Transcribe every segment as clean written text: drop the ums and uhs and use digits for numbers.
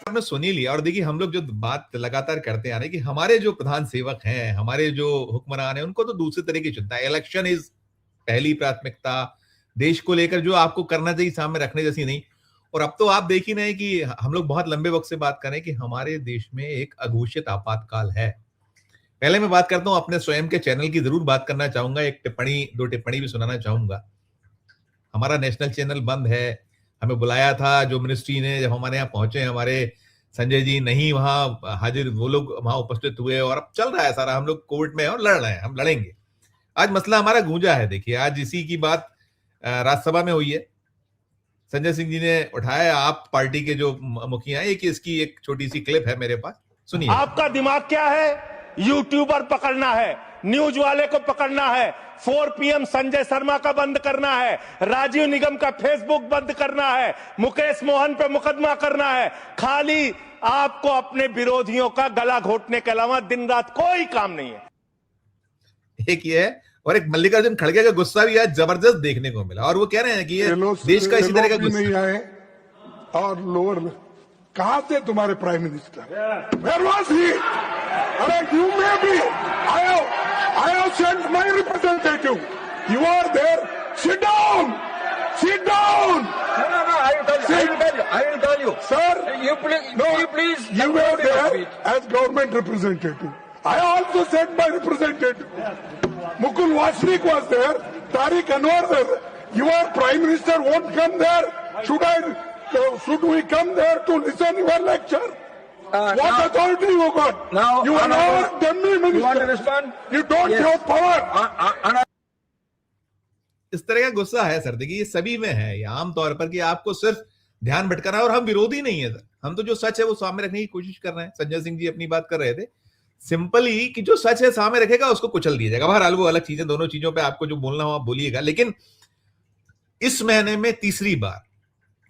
आपने सुन ही लिया। और देखिए हम लोग जो बात लगातार करते आ रहे हैं कि हमारे जो प्रधान सेवक हैं, हमारे जो हुक्मरान हैं, उनको तो दूसरे तरह की चिंता है। इलेक्शन इज पहली प्राथमिकता, देश को लेकर जो आपको करना चाहिए सामने रखने जैसी नहीं। और अब तो आप देख ही रहे कि हम लोग बहुत लंबे वक्त से बात कर रहे हैं कि हमारे देश में एक अघोषित आपातकाल है। पहले मैं बात करता हूं अपने स्वयं के चैनल की, जरूर बात करना चाहूंगा, एक टिप्पणी दो टिप्पणी भी सुनाना चाहूंगा। हमारा नेशनल चैनल बंद है, हमें बुलाया था जो मिनिस्ट्री ने, जब हमारे यहाँ पहुंचे हमारे संजय जी नहीं वहां हाजिर, वो लोग वहां उपस्थित हुए और अब चल रहा है सारा, हम लोग कोविड में और लड़ रहे हैं, हम लड़ेंगे। आज मसला हमारा गूंजा है। देखिए आज इसी की बात राज्यसभा में हुई है, संजय सिंह जी ने उठाया, आप पार्टी के जो मुखिया हैं, इसकी एक छोटी सी क्लिप है मेरे पास, सुनिए। आपका दिमाग क्या है? यूट्यूबर पकड़ना है, न्यूज वाले को पकड़ना है, 4 PM संजय शर्मा का बंद करना है, राजीव निगम का फेसबुक बंद करना है, मुकेश मोहन पे मुकदमा करना है। खाली आपको अपने विरोधियों का गला घोटने के अलावा दिन रात कोई काम नहीं है। एक ये है, और एक मल्लिकार्जुन खड़गे का गुस्सा भी आज जबरदस्त देखने को मिला, और वो कह रहे हैं कि ये देश का इसी तरह का गुस्सा नहीं आए। और लोअर कहां थे तुम्हारे prime minister? Where was he? अरे you may be, I have sent my representative, you are there, sit down, sit down. No, I will tell you, sir. You please, you were there as government representative. I also sent my representative. Mukul Washnik was there, Tariq Anwar there. Your prime minister won't come there. Should we come there to listen your lecture? What authority you got? Now, you are our dummy minister. You want to respond? You don't have power. इस तरह का गुस्सा है sir. देखिए ये सभी में है, ये आम तौर पर कि आपको सिर्फ ध्यान भटकाना है। और हम विरोधी नहीं है सर, हम तो जो सच है वो सामने रखने की कोशिश कर रहे हैं। संजय सिंह जी अपनी बात कर रहे थे, सिंपली कि जो सच है सामने रखेगा उसको कुचल दिया जाएगा। बहरहाल वो अलग चीजें, दोनों चीजों पे आपको जो बोलना हो आप बोलिएगा। लेकिन इस महीने में तीसरी बार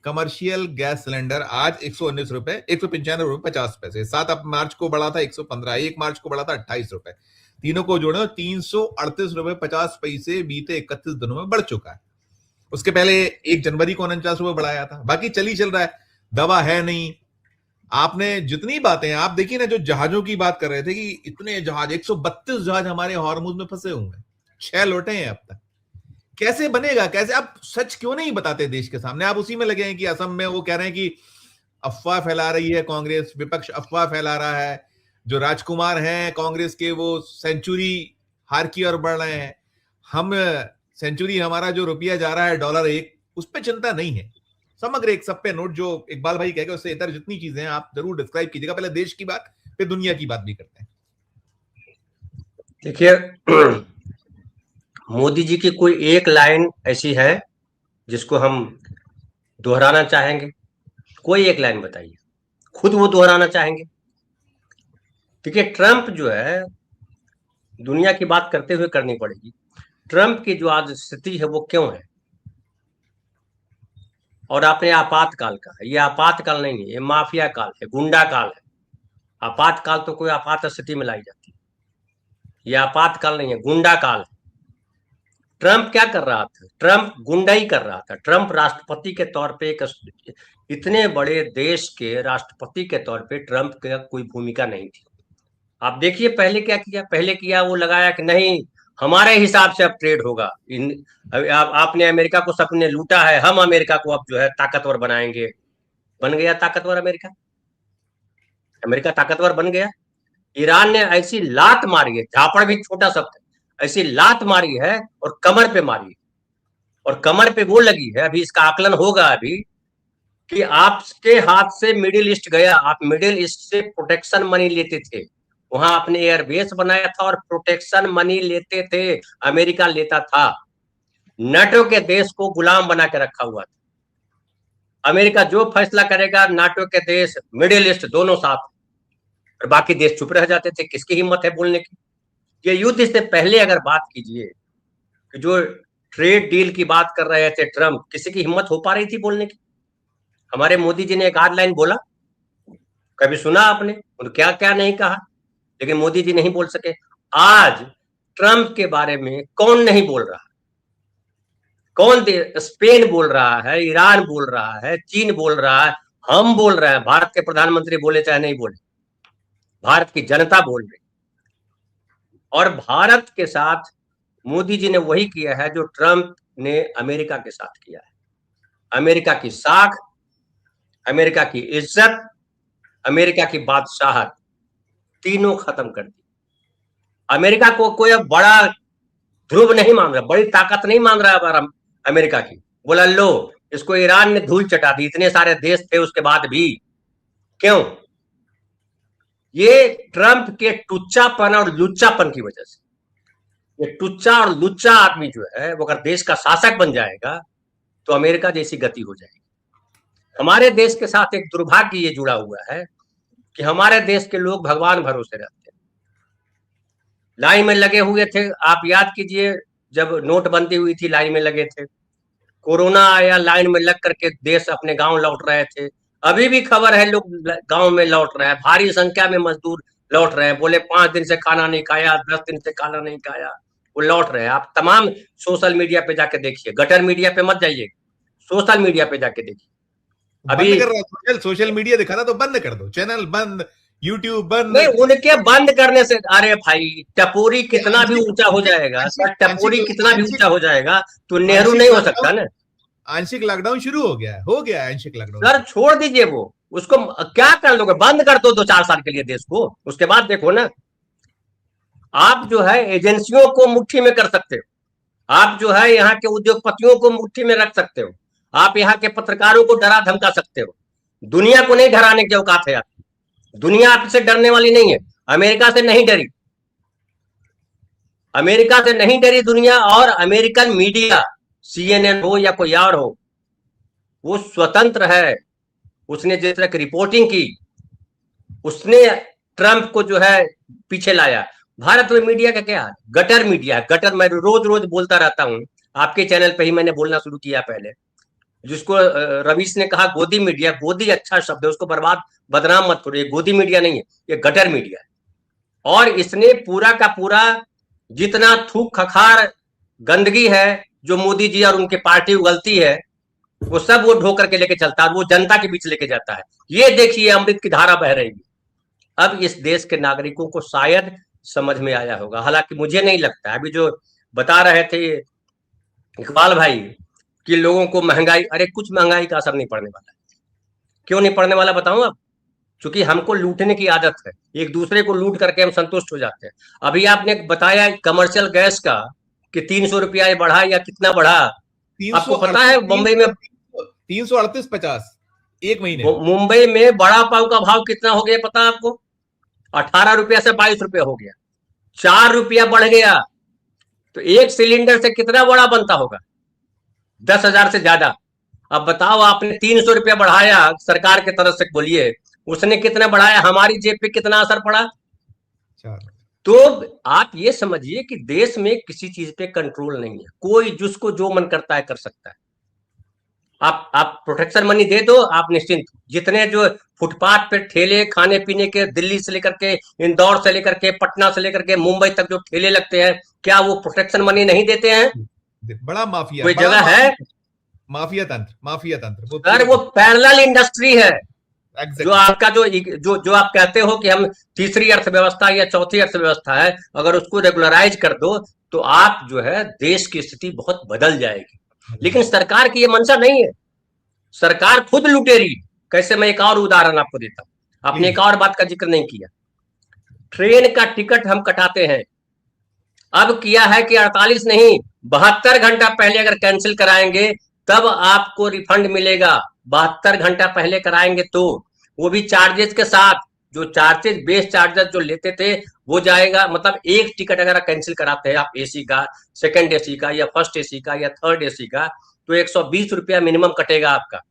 कमर्शियल गैस सिलेंडर आज 119 रुपए, 195 रुपए 50 पैसे, 7 मार्च को बढ़ा था 115, 1 मार्च को बढ़ा था 28 रुपए, तीनों को जोड़े 338 रुपए 50 पैसे बीते 31 दिनों में बढ़ चुका है। उसके पहले 1 जनवरी को 49 रुपए बढ़ाया था। बाकी चल रहा है, दवा है नहीं। आपने जितनी बातें आप देखिए ना, जो जहाजों की बात कर रहे थे कि इतने जहाज, 132 जहाज हमारे हॉर्मुज में फंसे हुए हैं, 6 लौटे हैं अब तक। कैसे बनेगा? कैसे? आप सच क्यों नहीं बताते देश के सामने? आप उसी में लगे हैं कि असम में वो कह रहे हैं कि अफवाह फैला रही है कांग्रेस, विपक्ष अफवाह फैला रहा है, जो राजकुमार हैं कांग्रेस के वो सेंचुरी हार की ओर बढ़ रहे हैं। हम सेंचुरी, हमारा जो रुपया जा रहा है $1, उस पर चिंता नहीं है। समग्र एक सब पे नोट, जो इकबाल भाई कहेगा, उससे इतर जितनी चीजें हैं आप जरूर डिस्क्राइब कीजिएगा। पहले देश की बात, फिर दुनिया की बात भी करते हैं। देखिए मोदी जी की कोई एक लाइन ऐसी है जिसको हम दोहराना चाहेंगे? कोई एक लाइन बताइए, खुद वो दोहराना चाहेंगे? देखिए ट्रंप जो है, दुनिया की बात करते हुए करनी पड़ेगी, ट्रंप की जो आज स्थिति है वो क्यों है? और आपने आपातकाल का, ये आपातकाल नहीं है, ये माफिया काल है, गुंडा काल है। आपातकाल तो कोई आपात स्थिति में लाई जाती है, ये आपातकाल नहीं है, गुंडा काल है। ट्रंप क्या कर रहा था? ट्रंप गुंडाई कर रहा था। ट्रंप राष्ट्रपति के तौर पे, एक इतने बड़े देश के राष्ट्रपति के तौर पे ट्रंप का कोई भूमिका नहीं थी। आप देखिए पहले क्या किया, पहले किया वो लगाया कि नहीं हमारे हिसाब से अब ट्रेड होगा। आपने अमेरिका को सबने लूटा है, हम अमेरिका को अब जो है ताकतवर बनाएंगे। बन गया ताकतवर अमेरिका, अमेरिका ताकतवर बन गया। ईरान ने ऐसी लात मारी है, झापड़ भी छोटा शब्द है, ऐसी लात मारी है और कमर पे मारी है, और कमर पे वो लगी है। अभी इसका आकलन होगा अभी कि आपके हाथ से मिडिल ईस्ट गया, आप मिडिल ईस्ट से प्रोटेक्शन मनी लेते थे, वहां आपने एयरबेस बनाया था और प्रोटेक्शन मनी लेते थे, अमेरिका लेता था। नाटो के देश को गुलाम बना के रखा हुआ था। अमेरिका जो फैसला करेगा, नाटो के देश, मिडिल ईस्ट दोनों साथ, और बाकी देश चुप रह जाते थे। किसकी हिम्मत है बोलने की? ये युद्ध से पहले अगर बात कीजिए कि जो ट्रेड डील की बात कर रहे थे ट्रंप, किसी की हिम्मत हो पा रही थी बोलने की? हमारे मोदी जी ने एक आध लाइन बोला, कभी सुना आपने? और क्या क्या नहीं कहा, लेकिन मोदी जी नहीं बोल सके। आज ट्रंप के बारे में कौन नहीं बोल रहा? कौन? स्पेन बोल रहा है, ईरान बोल रहा है, चीन बोल रहा है, हम बोल रहे हैं, भारत के प्रधानमंत्री बोले चाहे नहीं बोले, भारत की जनता बोल रही। और भारत के साथ मोदी जी ने वही किया है जो ट्रंप ने अमेरिका के साथ किया है। अमेरिका की साख, अमेरिका की इज्जत, अमेरिका की बादशाहत, तीनों खत्म कर दी। अमेरिका को कोई अब बड़ा ध्रुव नहीं मान रहा, बड़ी ताकत नहीं मान रहा है अमेरिका की। बोला लो, इसको ईरान ने धूल चटा दी, इतने सारे देश थे उसके बाद भी। क्यों? ये ट्रंप के टुच्चापन और लुच्चापन की वजह से। ये टुच्चा और लुच्चा आदमी जो है वो अगर देश का शासक बन जाएगा तो अमेरिका जैसी गति हो जाएगी। हमारे देश के साथ एक दुर्भाग्य ये जुड़ा हुआ है कि हमारे देश के लोग भगवान भरोसे रहते हैं, लाइन में लगे हुए थे। आप याद कीजिए, जब नोटबंदी हुई थी लाइन में लगे थे, कोरोना आया लाइन में लग करके देश अपने गांव लौट रहे थे। अभी भी खबर है लोग गांव में लौट रहे हैं, भारी संख्या में मजदूर लौट रहे हैं। बोले 5 दिन से खाना नहीं खाया, 10 दिन से खाना नहीं खाया, वो लौट रहे हैं। आप तमाम सोशल मीडिया पे जाके देखिए, गटर मीडिया पे मत जाइए, सोशल मीडिया पे जाके देखिए। अभी बंद कर रहा है सोशल मीडिया दिखाना, तो बंद कर दो, चैनल बंद, यूट्यूब बंद। नहीं, उनके बंद करने से, अरे भाई टपोरी कितना भी ऊंचा हो जाएगा, टपोरी कितना भी ऊंचा हो जाएगा तो नेहरू नहीं हो सकता ना। आंशिक लॉकडाउन शुरू हो गया आंशिक लॉकडाउन। सर छोड़ दीजिए, वो उसको क्या कर लोगे, बंद कर दो 2-4 साल के लिए देश को, उसके बाद देखो ना। आप जो है एजेंसियों को मुट्ठी में कर सकते हो, आप जो है यहाँ के उद्योगपतियों को मुट्ठी में रख सकते हो, आप यहाँ के पत्रकारों को डरा धमका सकते हो। दुनिया को नहीं डराने की औकात है आपकी। दुनिया आपसे डरने वाली नहीं है, अमेरिका से नहीं डरी, अमेरिका से नहीं डरी दुनिया। और अमेरिकन मीडिया, CNN हो या कोई और हो, वो स्वतंत्र है। उसने जिस तरह की रिपोर्टिंग की, उसने ट्रंप को जो है पीछे लाया। भारत में मीडिया का क्या है? गटर मीडिया है, गटर। मैं रोज रोज बोलता रहता हूं, आपके चैनल पे ही मैंने बोलना शुरू किया पहले, जिसको रवीश ने कहा गोदी मीडिया। गोदी अच्छा शब्द है, उसको बदनाम मत करो, ये गोदी मीडिया नहीं है, ये गटर मीडिया है। और इसने पूरा का पूरा जितना थूक खखार गंदगी है जो मोदी जी और उनकी पार्टी उगलती है, वो सब वो ढो करके लेके चलता है, वो जनता के बीच लेके जाता है। ये देखिए अमृत की धारा बह रही है। अब इस देश के नागरिकों को शायद समझ में आया होगा, हालांकि मुझे नहीं लगता। अभी जो बता रहे थे इकबाल भाई कि लोगों को महंगाई, अरे कुछ महंगाई का असर नहीं पड़ने वाला है। क्यों नहीं पड़ने वाला बताऊं अब? क्योंकि हमको लूटने की आदत है, एक दूसरे को लूट करके हम संतुष्ट हो जाते हैं। अभी आपने बताया कमर्शियल गैस का कि 300 रुपया बढ़ा या कितना बढ़ा, आपको पता है मुंबई में 338.50 एक महीने। मुंबई में बड़ा पाव का भाव कितना हो गया पता है आपको? 18 रुपया से 22 रुपया हो गया, 4 रुपया बढ़ गया। तो एक सिलेंडर से कितना बड़ा बनता होगा? 10,000 से ज्यादा। अब बताओ, आपने 300 रुपया बढ़ाया सरकार की तरफ से, बोलिए उसने कितना बढ़ाया, हमारी जेब पे कितना असर पड़ा? तो आप ये समझिए कि देश में किसी चीज पे कंट्रोल नहीं है, कोई जिसको जो मन करता है कर सकता है। आप प्रोटेक्शन मनी दे दो, आप निश्चिंत। जितने जो फुटपाथ पे ठेले खाने पीने के, दिल्ली से लेकर के, इंदौर से लेकर के, पटना से लेकर के मुंबई तक जो ठेले लगते हैं, क्या वो प्रोटेक्शन मनी नहीं देते हैं? बड़ा माफिया, कोई जगह है माफिया तंत्र सर, वो पैरेलल इंडस्ट्री है। जो आपका जो आप कहते हो कि हम तीसरी अर्थव्यवस्था या चौथी अर्थव्यवस्था है, अगर उसको रेगुलराइज कर दो तो आप जो है देश की स्थिति बहुत बदल जाएगी। लेकिन सरकार की ये मंशा नहीं है, सरकार खुद लुटेरी। कैसे? मैं एक और उदाहरण आपको देता हूं, आपने एक और बात का जिक्र नहीं किया। ट्रेन का टिकट हम कटाते हैं, अब किया है कि 48 नहीं 72 घंटा पहले अगर कैंसिल कराएंगे तब आपको रिफंड मिलेगा। 72 घंटा पहले कराएंगे तो, वो भी चार्जेस के साथ। जो चार्जेस, बेस चार्जेस जो लेते थे वो जाएगा। मतलब एक टिकट अगर कैंसिल कराते हैं आप एसी का, सेकंड एसी का, या फर्स्ट एसी का, या थर्ड एसी का, तो 120 रुपया मिनिमम कटेगा आपका।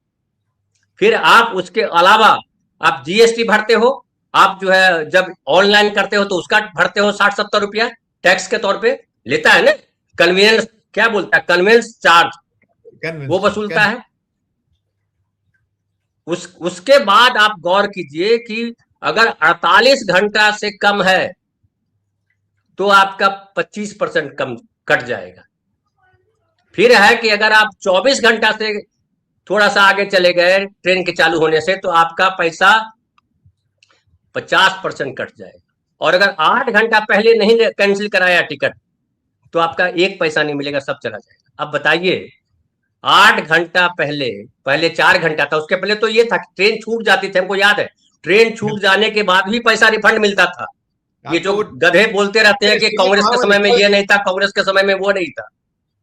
फिर आप उसके अलावा आप जीएसटी भरते हो, आप जो है जब ऑनलाइन करते हो तो उसका भरते हो 60-70 रुपया टैक्स के तौर पे लेता है ना, कन्वीनियंस, क्या बोलता है, कन्वीनियंस चार्ज, वो वसूलता है। उसके बाद आप गौर कीजिए कि अगर 48 घंटा से कम है तो आपका 25% कम कट जाएगा। फिर है कि अगर आप 24 घंटा से थोड़ा सा आगे चले गए ट्रेन के चालू होने से तो आपका पैसा 50% कट जाएगा। और अगर 8 घंटा पहले नहीं कैंसिल कराया टिकट तो आपका 1 पैसा नहीं मिलेगा, सब चला जाएगा। अब बताइए 8 घंटा पहले 4 घंटा था, उसके पहले तो ये था कि ट्रेन छूट जाती थी, हमको याद है ट्रेन छूट जाने के बाद भी पैसा रिफंड मिलता था। ये जो गधे बोलते रहते हैं कि कांग्रेस के समय में ये नहीं था, कांग्रेस के समय में वो नहीं था,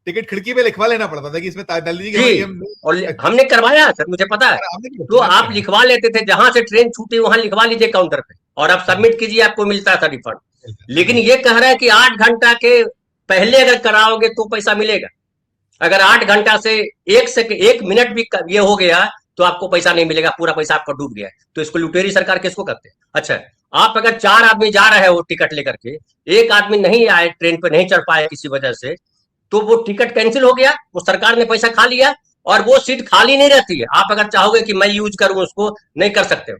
टिकट खिड़की पे लिखवा लेना पड़ता था कि इसमें डाल दीजिए जी। और हमने करवाया सर, मुझे पता है। तो आप लिखवा लेते थे, जहां से ट्रेन छूटी वहां लिखवा लीजिए काउंटर पे और आप सबमिट कीजिए, आपको मिलता था रिफंड। लेकिन ये कह रहा है कि 8 घंटा के पहले अगर कराओगे तो पैसा मिलेगा, अगर 8 घंटा से 1 मिनट भी ये हो गया तो आपको पैसा नहीं मिलेगा, पूरा पैसा आपका डूब गया। तो इसको लुटेरी सरकार किसको कहते हैं? अच्छा, आप अगर 4 आदमी जा रहे हो टिकट लेकर के, एक आदमी नहीं आए, ट्रेन पे नहीं चढ़ पाए किसी वजह से, तो वो टिकट कैंसिल हो गया, वो सरकार ने पैसा खा लिया और वो सीट खाली नहीं रहती है। आप अगर चाहोगे कि मैं यूज करूं उसको, नहीं कर सकते हो।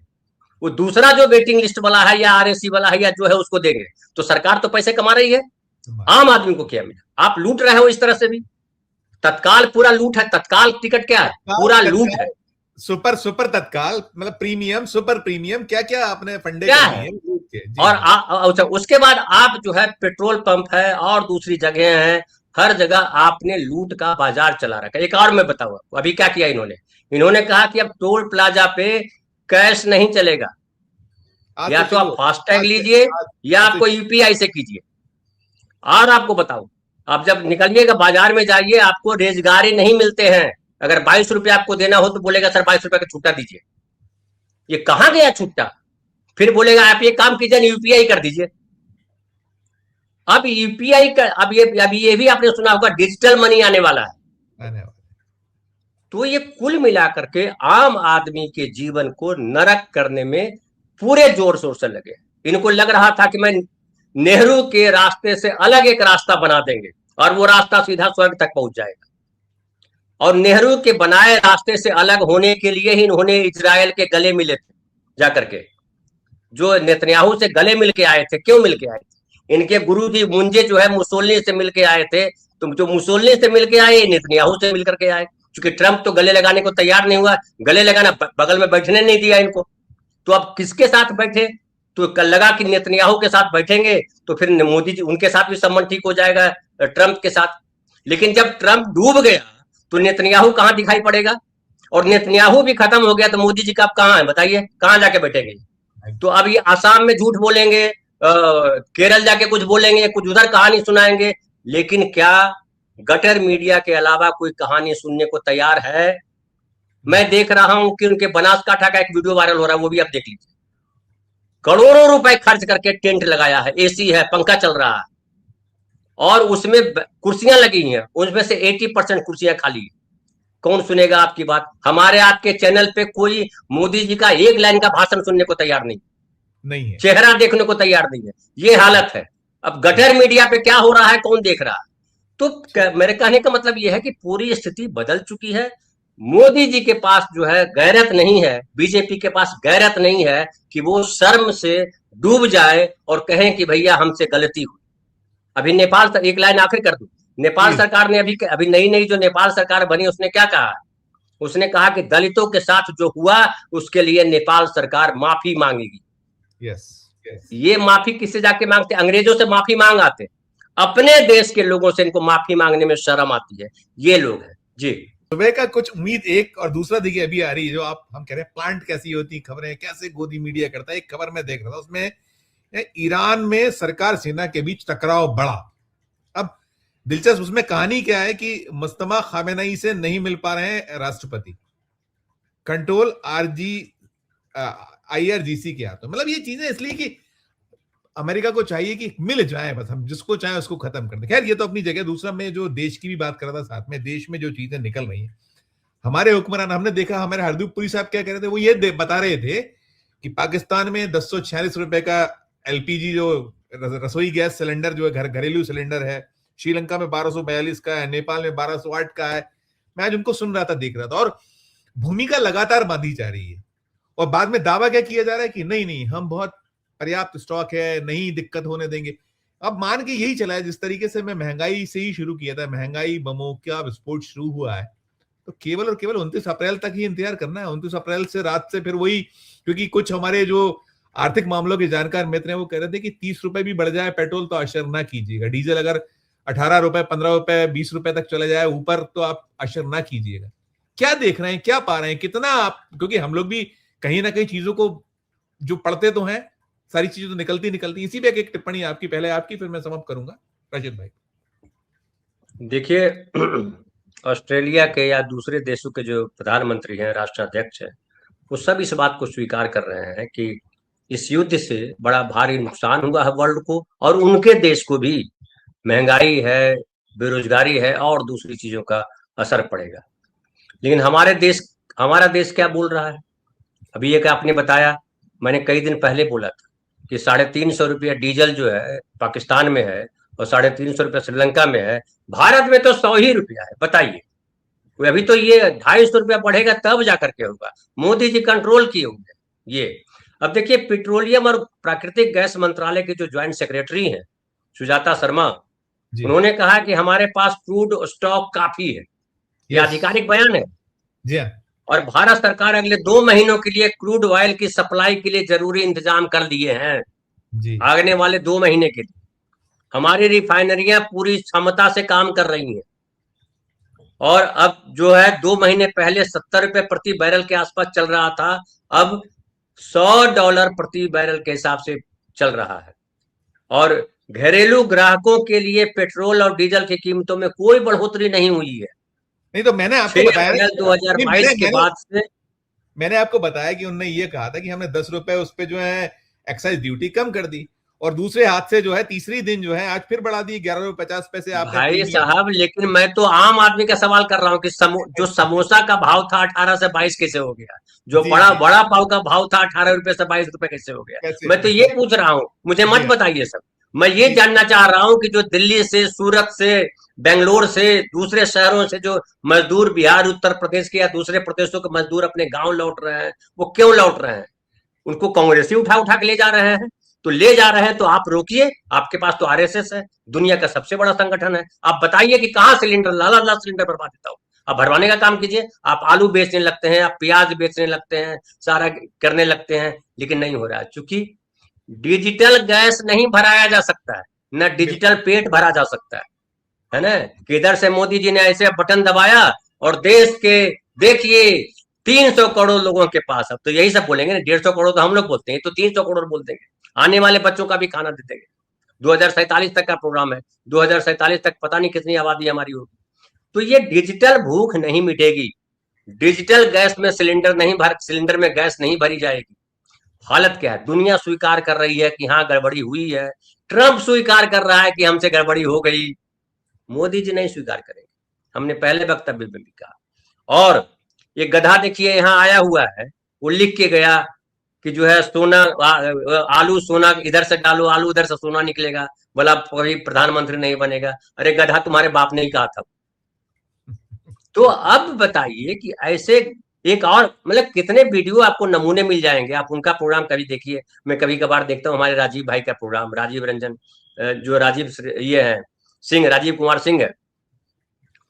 वो दूसरा जो वेटिंग लिस्ट वाला है या आरएसी वाला है या जो है उसको देंगे। तो सरकार तो पैसे कमा रही है, आम आदमी को क्या मिला? आप लूट रहे हो इस तरह से भी। तत्काल पूरा लूट है, तत्काल टिकट क्या है? पूरा लूट है। सुपर तत्काल, मतलब प्रीमियम, सुपर प्रीमियम, क्या क्या आपने फंडे क्या है? और उसके बाद आप जो है पेट्रोल पंप है और दूसरी जगह है, हर जगह आपने लूट का बाजार चला रखा। एक और मैं बताऊं आपको, अभी क्या किया इन्होंने कहा कि अब टोल प्लाजा पे कैश नहीं चलेगा, या तो आप फास्टैग लीजिए या आपको यूपीआई से कीजिए। और आपको बताऊं, आप जब निकलिएगा बाजार में जाइए, आपको रोजगार नहीं मिलते हैं। अगर 22 रुपये आपको देना हो तो बोलेगा सर 22 रुपये का छुट्टा दीजिए। ये कहां गया छुट्टा? फिर बोलेगा आप ये काम कीजिए, यूपीआई कर दीजिए। अब यूपीआई का अब ये भी आपने सुना होगा डिजिटल मनी आने वाला है। तो ये कुल मिलाकर के आम आदमी के जीवन को नरक करने में पूरे जोर शोर से लगे। इनको लग रहा था कि मैं नेहरू के रास्ते से अलग एक रास्ता बना देंगे और वो रास्ता सीधा स्वर्ग तक पहुंच जाएगा। और नेहरू के बनाए रास्ते से अलग होने के लिए ही इन्होंने इजराइल के गले मिले थे जाकर के, जो नेतन्याहू से गले मिल के आए थे। क्यों मिल के आए थे? इनके गुरु जी मुंजे जो है मुसोलिनी से मिल के आए थे। तो जो मुसोलिनी से मिल के आए, नेतन्याहू से मिलकर के आए। क्योंकि ट्रंप तो गले लगाने को तैयार नहीं हुआ, गले लगाना, बगल में बैठने नहीं दिया इनको। तो अब किसके साथ बैठे? तो कल लगा कि नेतन्याहू के साथ बैठेंगे तो फिर मोदी जी उनके साथ भी संबंध ठीक हो जाएगा ट्रंप के साथ। लेकिन जब ट्रंप डूब गया तो नेतन्याहू कहां दिखाई पड़ेगा? और नेतन्याहू भी खत्म हो गया तो मोदी जी का अब कहां है? बताइए कहां जाके बैठेंगे? तो अब ये आसाम में झूठ बोलेंगे, केरल जाके कुछ बोलेंगे, कुछ उधर कहानी सुनाएंगे, लेकिन क्या गटर मीडिया के अलावा कोई कहानी सुनने को तैयार है? मैं देख रहा हूं कि उनके बनासकांठा का एक वीडियो वायरल हो रहा है, वो भी आप देख लीजिए। करोड़ों रुपए खर्च करके टेंट लगाया है, एसी है, पंखा चल रहा है और उसमें कुर्सियां लगी हैं, उसमें से 80% कुर्सियां खाली है। कौन सुनेगा आपकी बात? हमारे आपके चैनल पे कोई मोदी जी का एक लाइन का भाषण सुनने को तैयार नहीं है, चेहरा देखने को तैयार नहीं है। ये हालत है। अब गटर मीडिया पे क्या हो रहा है कौन देख रहा है? तो मेरे कहने का मतलब यह है कि पूरी स्थिति बदल चुकी है। मोदी जी के पास जो है गैरत नहीं है, बीजेपी के पास गैरत नहीं है कि वो शर्म से डूब जाए और कहें कि भैया हमसे गलती हुई। अभी नेपाल, एक लाइन आखिर कर दूं, नेपाल सरकार ने अभी नई जो नेपाल सरकार बनी उसने क्या कहा? उसने कहा कि दलितों के साथ जो हुआ उसके लिए नेपाल सरकार माफी मांगेगी। ये माफी किससे जाके मांगते? अंग्रेजों से माफी मांग आते, अपने देश के लोगों से इनको माफी मांगने में शर्म आती है। ये लोग हैं जी। सुबह का कुछ उम्मीद एक, और दूसरा देखिए अभी आ रही है जो हम कह रहे हैं प्लांट कैसी होती खबरें, कैसे गोदी मीडिया करता है। एक खबर मैं देख रहा था, उसमें ईरान में सरकार सेना के बीच टकराव बढ़ा। अब दिलचस्प उसमें कहानी क्या है कि मुस्तफा खामेनेई से नहीं मिल पा रहे हैं राष्ट्रपति, कंट्रोल IRGC के हाथों। मतलब ये चीजें इसलिए कि अमेरिका को चाहिए कि मिल जाए, बस हम जिसको चाहे उसको खत्म कर दे। खैर ये तो अपनी जगह। दूसरा मैं जो देश की भी बात कर रहा था साथ में, देश में जो चीजें निकल रही हैं, हमारे हुक्मरान, हमने देखा हमारे हरदीप पुरी साहब क्या कह रहे थे, वो ये बता रहे थे कि पाकिस्तान में 1046 रुपए का LPG जो रसोई गैस सिलेंडर जो है घरेलू सिलेंडर है, श्रीलंका में 1242 का है, नेपाल में 1208 का है। मैं आज उनको सुन रहा था, देख रहा था, और भूमिका लगातार बांधी जा रही है। और बाद में दावा क्या किया जा रहा है कि नहीं हम बहुत पर्याप्त स्टॉक है, नहीं दिक्कत होने देंगे। अब मान के यही चला है जिस तरीके से मैं महंगाई से ही शुरू किया था, महंगाई बमों का विस्फोट शुरू हुआ है, तो केवल और केवल 29 अप्रैल तक ही इंतजार करना है। 29 अप्रैल से रात से फिर वही, क्योंकि कुछ हमारे जो आर्थिक मामलों के जानकार मित्र हैं वो कह रहे थे कि 30 रुपए भी बढ़ जाए पेट्रोल तो अशर ना कीजिएगा, डीजल अगर 18 रुपए, 15 रुपए, 20 रुपए तक चले जाए ऊपर तो आप अशर ना कीजिएगा। क्या देख रहे हैं, क्या पा रहे हैं, कितना आप, क्योंकि हम लोग भी कहीं ना कहीं चीजों को जो पढ़ते तो हैं, सारी चीजें तो निकलती इसी पे एक टिप्पणी आपकी, पहले आपकी फिर मैं समाप्त करूंगा राशिद भाई। देखिए, ऑस्ट्रेलिया के या दूसरे देशों के जो प्रधानमंत्री हैं, राष्ट्राध्यक्ष हैं, वो सब इस बात को स्वीकार कर रहे हैं कि इस युद्ध से बड़ा भारी नुकसान हुआ है वर्ल्ड को, और उनके देश को भी महंगाई है, बेरोजगारी है और दूसरी चीजों का असर पड़ेगा। लेकिन हमारा देश क्या बोल रहा है? अभी एक आपने बताया, मैंने कई दिन पहले बोला था कि 350 रुपया डीजल जो है पाकिस्तान में है और 350 रुपया श्रीलंका में है, भारत में तो 100 ही रुपया है। बताइए, अभी तो ये 250 रुपया बढ़ेगा तब जाकर के होगा। मोदी जी कंट्रोल किए होंगे ये। अब देखिए, पेट्रोलियम और प्राकृतिक गैस मंत्रालय के जो ज्वाइंट सेक्रेटरी हैं सुजाता शर्मा, उन्होंने कहा कि हमारे पास क्रूड स्टॉक काफी है। यह आधिकारिक बयान है जी हाँ। और भारत सरकार अगले 2 महीनों के लिए क्रूड ऑयल की सप्लाई के लिए जरूरी इंतजाम कर दिए हैं जी। आगने वाले 2 महीने के लिए हमारी रिफाइनरियां पूरी क्षमता से काम कर रही हैं और अब जो है 2 महीने पहले 70 रुपए प्रति बैरल के आसपास चल रहा था, अब $100 प्रति बैरल के हिसाब से चल रहा है। और घरेलू ग्राहकों के लिए पेट्रोल और डीजल की कीमतों में कोई बढ़ोतरी नहीं हुई है। नहीं तो मैंने आपको बताया 2022 के बाद से मैंने आपको बताया कि उन्होंने ये कहा था कि हमने 10 रुपए उस पे जो है एक्साइज ड्यूटी कम कर दी, और दूसरे हाथ से जो है तीसरी दिन जो है आज फिर बढ़ा दी 11.50 रुपए से। आप भाई साहब, लेकिन मैं तो आम आदमी का सवाल कर रहा हूँ कि जो समोसा का भाव था 18 से 22 कैसे हो गया? जो बड़ा पाव का भाव था 18 रुपए से 22 रुपए कैसे हो गया? मैं तो ये पूछ रहा हूँ, मुझे मत बताइए सब। मैं ये जानना चाह रहा हूँ कि जो दिल्ली से, सूरत से, बेंगलोर से, दूसरे शहरों से जो मजदूर बिहार, उत्तर प्रदेश के या दूसरे प्रदेशों के मजदूर अपने गांव लौट रहे हैं, वो क्यों लौट रहे हैं? उनको कांग्रेसी उठा उठा के ले जा रहे हैं। तो ले जा रहे हैं तो आप रोकिए, आपके पास तो आरएसएस है, दुनिया का सबसे बड़ा संगठन है। आप बताइए कि कहां सिलेंडर, लाला सिलेंडर भरवा देता हूं। आप भरवाने का काम कीजिए। आप आलू बेचने लगते हैं, आप प्याज बेचने लगते हैं, सारा करने लगते हैं, लेकिन नहीं हो रहा है, क्योंकि डिजिटल गैस नहीं भराया जा सकता है, न डिजिटल पेट भरा जा सकता है ना? किधर से मोदी जी ने ऐसे बटन दबाया और देश के देखिए 300 करोड़ लोगों के पास, अब तो यही सब बोलेंगे ना, 150 करोड़ तो हम लोग बोलते हैं, तो 300 करोड़ बोल देंगे। आने वाले बच्चों का भी खाना दे देंगे। 2047 तक का प्रोग्राम है, 2047 तक पता नहीं कितनी आबादी हमारी होगी। तो ये डिजिटल भूख नहीं मिटेगी, डिजिटल गैस में सिलेंडर में गैस नहीं भरी जाएगी। हालत क्या है? दुनिया स्वीकार कर रही है कि हाँ गड़बड़ी हुई है, ट्रंप स्वीकार कर रहा है कि हमसे गड़बड़ी हो गई, मोदी जी नहीं स्वीकार करेंगे। हमने पहले वक्तव्य में भी कहा। और ये गधा देखिए यहाँ आया हुआ है, वो लिख के गया कि जो है सोना, आलू सोना इधर से डालो, आलू उधर से सोना निकलेगा, बोला कभी प्रधानमंत्री नहीं बनेगा। अरे गधा, तुम्हारे बाप ने ही कहा था। तो अब बताइए कि ऐसे एक और, मतलब कितने वीडियो आपको नमूने मिल जाएंगे। आप उनका प्रोग्राम कभी देखिए, मैं कभी कभार देखता हूँ हमारे राजीव भाई का प्रोग्राम, राजीव रंजन, जो राजीव कुमार सिंह है,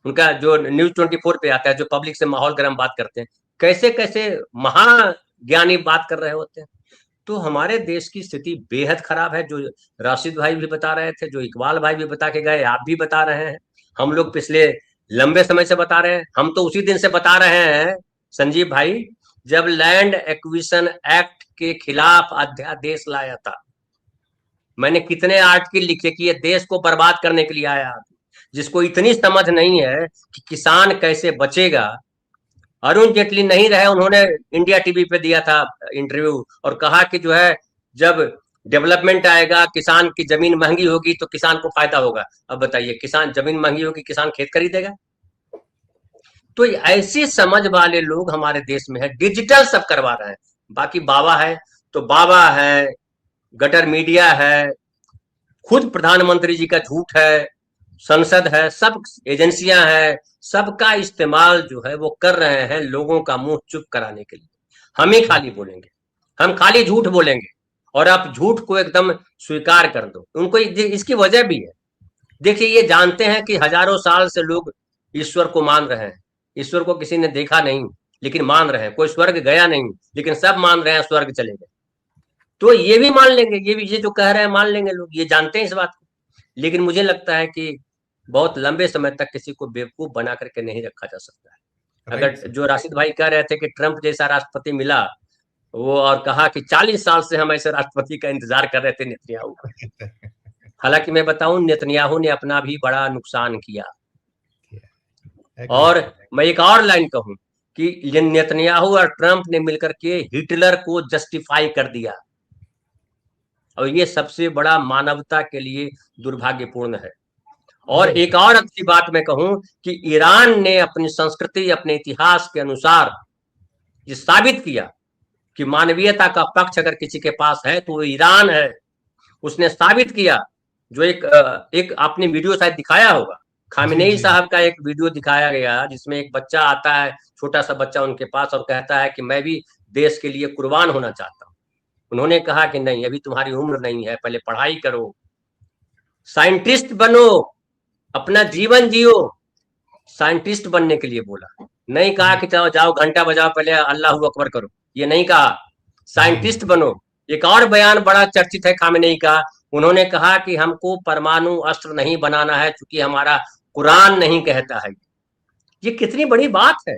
उनका जो न्यूज 24 पे आता है, जो पब्लिक से माहौल गर्म बात करते हैं, कैसे कैसे महाज्ञानी बात कर रहे होते हैं। तो हमारे देश की स्थिति बेहद खराब है, जो राशिद भाई भी बता रहे थे, जो इकबाल भाई भी बता के गए, आप भी बता रहे हैं, हम लोग पिछले लंबे समय से बता रहे हैं। हम तो उसी दिन से बता रहे हैं संजीव भाई, जब लैंड एक्विजिशन एक्ट के खिलाफ अध्यादेश लाया था। मैंने कितने आर्टिकल लिखे कि ये देश को बर्बाद करने के लिए आया, जिसको इतनी समझ नहीं है कि किसान कैसे बचेगा। अरुण जेटली नहीं रहे, उन्होंने इंडिया टीवी पे दिया था इंटरव्यू और कहा कि जो है जब डेवलपमेंट आएगा, किसान की जमीन महंगी होगी तो किसान को फायदा होगा। अब बताइए, किसान जमीन महंगी होगी, किसान खेत खरीदेगा? तो ऐसी समझ वाले लोग हमारे देश में है, डिजिटल सब करवा रहे हैं। बाकी बाबा है तो बाबा है, गटर मीडिया है, खुद प्रधानमंत्री जी का झूठ है, संसद है, सब एजेंसियां हैं, सबका इस्तेमाल जो है वो कर रहे हैं लोगों का मुंह चुप कराने के लिए। हम ही खाली बोलेंगे, हम खाली झूठ बोलेंगे और आप झूठ को एकदम स्वीकार कर दो। उनको इसकी वजह भी है। देखिए, ये जानते हैं कि हजारों साल से लोग ईश्वर को मान रहे हैं, ईश्वर को किसी ने देखा नहीं लेकिन मान रहे हैं, कोई स्वर्ग गया नहीं लेकिन सब मान रहे हैं स्वर्ग चले गए। तो ये भी मान लेंगे, ये जो कह रहे हैं मान लेंगे लोग, ये जानते हैं इस बात को। लेकिन मुझे लगता है कि बहुत लंबे समय तक किसी को बेवकूफ बना करके नहीं रखा जा सकता है। अगर जो राशिद भाई कह रहे थे कि ट्रंप जैसा राष्ट्रपति मिला, वो और कहा कि 40 साल से हम ऐसे राष्ट्रपति का इंतजार कर रहे थे नेतन्याहू का। हालांकि मैं बताऊं, नेतन्याहू ने अपना भी बड़ा नुकसान किया। और मैं एक और लाइन कहूं कि नेतन्याहू और ट्रंप ने मिलकर के हिटलर को जस्टिफाई कर दिया, और ये सबसे बड़ा मानवता के लिए दुर्भाग्यपूर्ण है। और एक और अच्छी बात मैं कहूं कि ईरान ने अपनी संस्कृति, अपने इतिहास के अनुसार ये साबित किया कि मानवीयता का पक्ष अगर किसी के पास है तो वो ईरान है। उसने साबित किया, जो एक आपने वीडियो शायद दिखाया होगा, खामेनेई साहब का एक वीडियो दिखाया गया जिसमें एक बच्चा आता है, छोटा सा बच्चा उनके पास, और कहता है कि मैं भी देश के लिए कुर्बान होना चाहता हूं। उन्होंने कहा कि नहीं, अभी तुम्हारी उम्र नहीं है, पहले पढ़ाई करो, साइंटिस्ट बनो, अपना जीवन जियो। साइंटिस्ट बनने के लिए बोला, नहीं कहा कि जाओ घंटा बजाओ, पहले अल्लाह अकबर करो, ये नहीं कहा, साइंटिस्ट बनो। एक और बयान बड़ा चर्चित है खामेनेई का, उन्होंने कहा कि हमको परमाणु अस्त्र नहीं बनाना है क्योंकि हमारा कुरान नहीं कहता है। ये कितनी बड़ी बात है।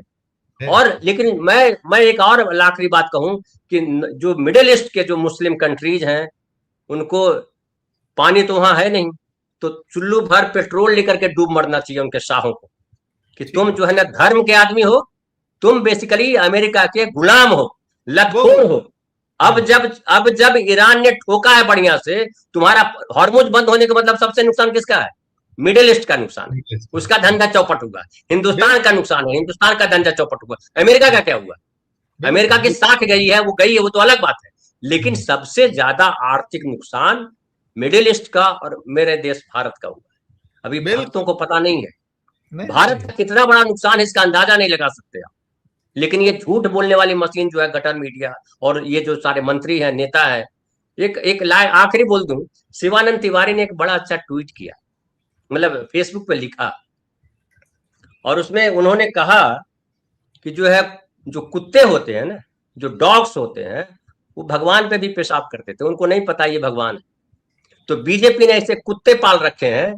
और लेकिन मैं एक और आखिरी बात कहूं कि जो मिडिल ईस्ट के जो मुस्लिम कंट्रीज हैं, उनको पानी तो वहां है नहीं, तो चुल्लू भर पेट्रोल लेकर के डूब मरना चाहिए उनके शाहों को कि तुम जो है ना धर्म के आदमी हो, तुम बेसिकली अमेरिका के गुलाम हो, लतखोर हो। अब जब ईरान ने ठोका है बढ़िया से, तुम्हारा हॉर्मुज बंद होने का मतलब सबसे नुकसान किसका है? मिडिल ईस्ट का नुकसान है, उसका धंधा चौपट होगा। हिंदुस्तान का नुकसान है, हिंदुस्तान का धंधा चौपट होगा। अमेरिका का क्या हुआ? अमेरिका की साख गई है, वो गई है, वो तो अलग बात है। लेकिन सबसे ज्यादा आर्थिक नुकसान मिडिल ईस्ट का और मेरे देश भारत का हुआ है। अभी भक्तों को पता नहीं है भारत का कितना बड़ा नुकसान है, इसका अंदाजा नहीं लगा सकते आप। लेकिन ये झूठ बोलने वाली मशीन जो है गटर मीडिया और ये जो सारे मंत्री हैं, नेता हैं, एक आखिरी बोल दूं, शिवानंद तिवारी ने एक बड़ा अच्छा ट्वीट किया, मतलब फेसबुक पे लिखा, और उसमें उन्होंने कहा कि जो है जो कुत्ते होते हैं ना, जो डॉग्स होते हैं, वो भगवान पे भी पेशाब करते थे, उनको नहीं पता ये भगवान है। तो बीजेपी ने ऐसे कुत्ते पाल रखे हैं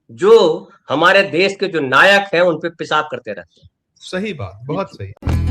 जो हमारे देश के जो नायक हैं उन पे पेशाब करते रहते हैं। सही बात, बहुत सही।